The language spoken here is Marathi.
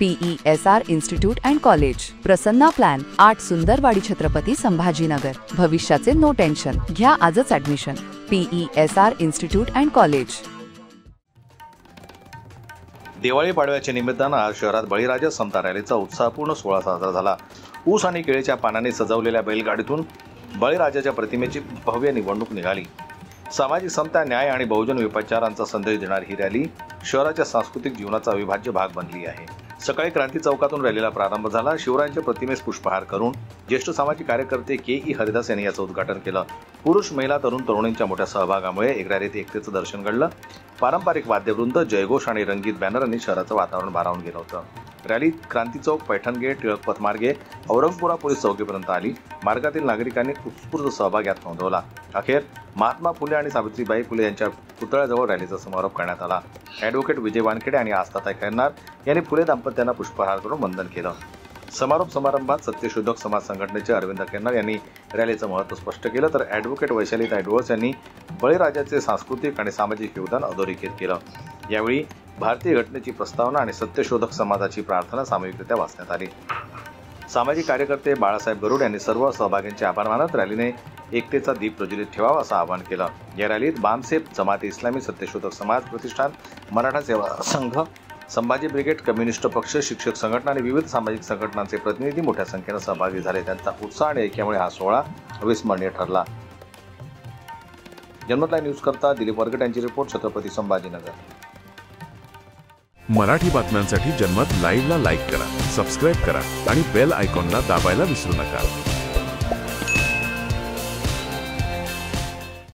PESR institute and college, Prasanna plan, 8 Sundarwadi Chhatrapati Sambhajinagar. भविष्याचे नो टेन्शन, घ्या आजच admission. PESR institute and college. Diwali पाडव्याच्या निमित्तानं आज शहरात बळीराजा समता रॅलीचा उत्साहपूर्ण सोहळा साजरा झाला। ऊस आणि केळीच्या पानांनी सजवलेल्या बैलगाडीतून बळीराजाच्या प्रतिमेची भव्य निवडणूक निघाली। सामाजिक समता, न्याय आणि बहुजन विचारांचा संदेश देणारी ही रॅली शहराच्या सांस्कृतिक जीवनाचा अविभाज्य भाग बनली आहे। सकाळी क्रांती चौकातून रॅलीला प्रारंभ झाला। शिवरायांच्या प्रतिमेस पुष्पहार करून ज्येष्ठ सामाजिक कार्यकर्ते KE हरिदास यांनी याचं उद्घाटन केलं। पुरुष, महिला, तरुण तरुणींच्या मोठ्या सहभागामुळे एक रॅलीत एकतेचं दर्शन घडलं। पारंपरिक वाद्यवृंद, जयघोष आणि रंगीत बॅनरांनी शहराचं वातावरण भारावून गेलं होतं। रॅलीत क्रांती चौक, पैठण गेट, टिळक पथ मार्गे औरंगपुरा पोलीस चौकीपर्यंत आली। मार्गातील नागरिकांनी उत्स्फूर्त सहभाग यात नोंदवला। अखेर महात्मा फुले आणि सावित्रीबाई फुले यांच्या पुतळ्याजवळ रॅलीचा समारोप करण्यात आला। ॲडव्होकेट विजय वानखेडे आणि आस्थाताई खैरनार यांनी फुले दाम्पत्यांना पुष्पहार करून वंदन केलं। समारोप समारंभात सत्यशोधक समाज संघटनेचे अरविंद खैरनार यांनी रॅलीचं महत्त्व स्पष्ट केलं, तर ॲडव्होकेट वैशालीताई डोळस यांनी बळीराजाचे सांस्कृतिक आणि सामाजिक योगदान अधोरेखित केलं। यावेळी भारतीय घटनेची प्रस्तावना आणि सत्यशोधक समाजाची प्रार्थना सामूहिकरित्या वाचण्यात आली। सामाजिक कार्यकर्ते बाळासाहेब गरुड यांनी सर्व सहभागींचे आभार मानत रॅलीने एकतेचा दीप प्रज्वलित ठेवावा असं आवाहन केलं। या रॅलीत बामसेफ, जमाते इस्लामी, सत्यशोधक समाज प्रतिष्ठान, मराठा सेवा संघ, संभाजी ब्रिगेड, कम्युनिस्ट पक्ष, शिक्षक संघटना आणि विविध सामाजिक संघटनांचे प्रतिनिधी मोठ्या संख्येनं सहभागी झाले। त्यांचा उत्साह आणि ऐक्यामुळे हा सोहळा अविस्मरणीय ठरला। जनमत लाईव्ह न्यूज करता दिलीप वरगट यांची रिपोर्ट, छत्रपती संभाजीनगर। मराठी बातम्यांसाठी जनमत लाईव्हला लाईक करा, सबस्क्राईब करा आणि बेल आयकॉनला दाबायला विसरू नका।